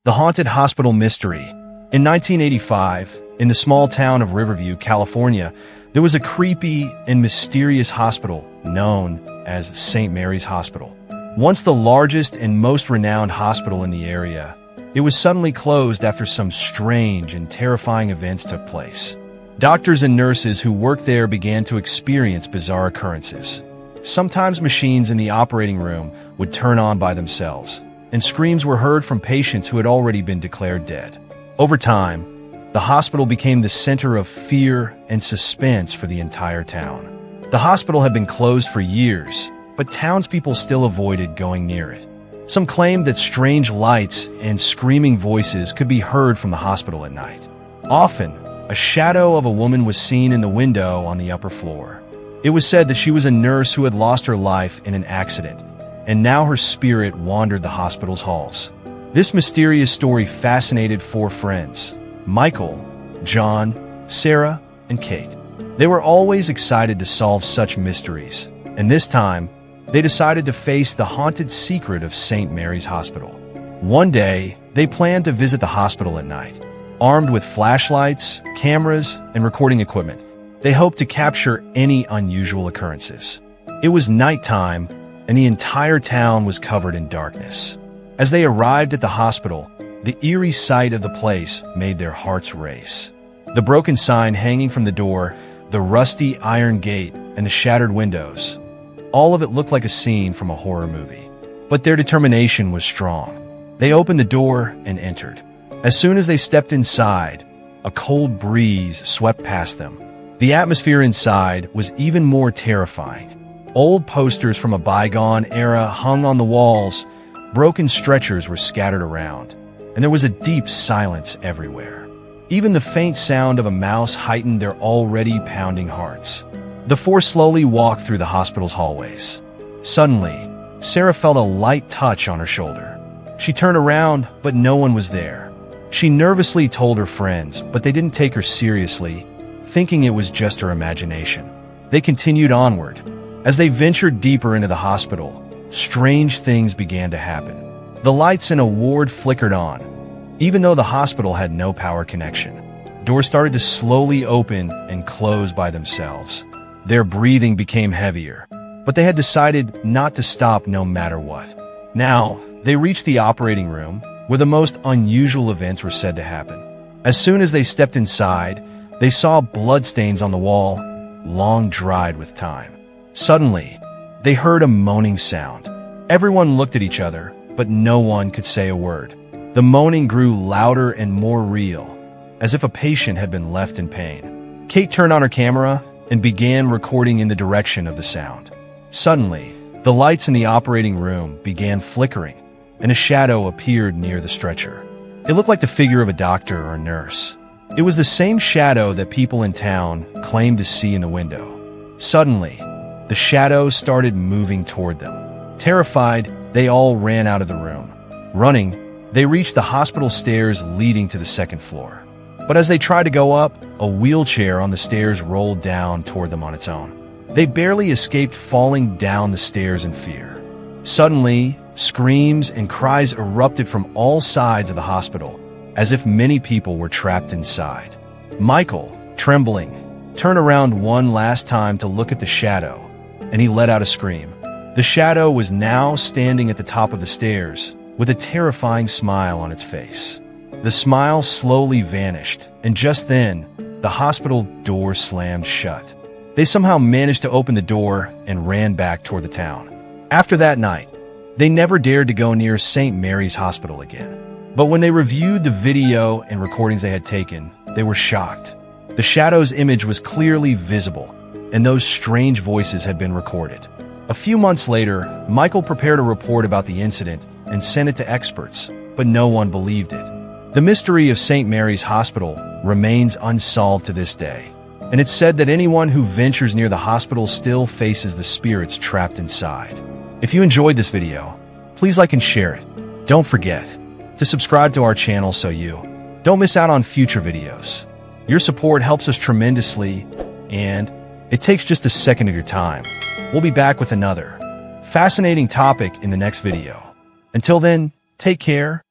The Haunted Hospital Mystery. In 1985, in the small town of Riverview, California, there was a creepy and mysterious hospital known as St. Mary's Hospital. Once the largest and most renowned hospital in the area, it was suddenly closed after some strange and terrifying events took place. Doctors and nurses who worked there began to experience bizarre occurrences. Sometimes machines in the operating room would turn on by themselves, and screams were heard from patients who had already been declared dead. Over time, the hospital became the center of fear and suspense for the entire town. The hospital had been closed for years, but townspeople still avoided going near it. Some claimed that strange lights and screaming voices could be heard from the hospital at night. Often, a shadow of a woman was seen in the window on the upper floor. It was said that she was a nurse who had lost her life in an accident, and now her spirit wandered the hospital's halls. This mysterious story fascinated four friends: Michael, John, Sarah, and Kate. They were always excited to solve such mysteries, and this time, they decided to face the haunted secret of St. Mary's Hospital. One day, they planned to visit the hospital at night. Armed with flashlights, cameras, and recording equipment, they hoped to capture any unusual occurrences. It was nighttime, and the entire town was covered in darkness. As they arrived at the hospital, the eerie sight of the place made their hearts race. The broken sign hanging from the door, the rusty iron gate, and the shattered windows, all of it looked like a scene from a horror movie. But their determination was strong. They opened the door and entered. As soon as they stepped inside, a cold breeze swept past them. The atmosphere inside was even more terrifying. Old posters from a bygone era hung on the walls, broken stretchers were scattered around, and there was a deep silence everywhere. Even the faint sound of a mouse heightened their already pounding hearts. The four slowly walked through the hospital's hallways. Suddenly, Sarah felt a light touch on her shoulder. She turned around, but no one was there. She nervously told her friends, but they didn't take her seriously, thinking it was just her imagination. They continued onward. As they ventured deeper into the hospital, strange things began to happen. The lights in a ward flickered on, even though the hospital had no power connection. Doors started to slowly open and close by themselves. Their breathing became heavier, but they had decided not to stop no matter what. Now, they reached the operating room, where the most unusual events were said to happen. As soon as they stepped inside, they saw bloodstains on the wall, long dried with time. Suddenly, they heard a moaning sound. Everyone looked at each other, but no one could say a word. The moaning grew louder and more real, as if a patient had been left in pain. Kate turned on her camera and began recording in the direction of the sound. Suddenly, the lights in the operating room began flickering, and a shadow appeared near the stretcher. It looked like the figure of a doctor or nurse. It was the same shadow that people in town claimed to see in the window. Suddenly, the shadow started moving toward them. Terrified, they all ran out of the room. Running, they reached the hospital stairs leading to the second floor. But as they tried to go up, a wheelchair on the stairs rolled down toward them on its own. They barely escaped falling down the stairs in fear. Suddenly, screams and cries erupted from all sides of the hospital, as if many people were trapped inside. Michael, trembling, turned around one last time to look at the shadow, and he let out a scream. The shadow was now standing at the top of the stairs, with a terrifying smile on its face. The smile slowly vanished, and just then, the hospital door slammed shut. They somehow managed to open the door and ran back toward the town. After that night, they never dared to go near St. Mary's Hospital again. But when they reviewed the video and recordings they had taken, they were shocked. The shadow's image was clearly visible, and those strange voices had been recorded. A few months later, Michael prepared a report about the incident and sent it to experts, but no one believed it. The mystery of St. Mary's Hospital remains unsolved to this day, and it's said that anyone who ventures near the hospital still faces the spirits trapped inside. If you enjoyed this video, please like and share it. Don't forget to subscribe to our channel so you don't miss out on future videos. Your support helps us tremendously, and it takes just a second of your time. We'll be back with another fascinating topic in the next video. Until then, take care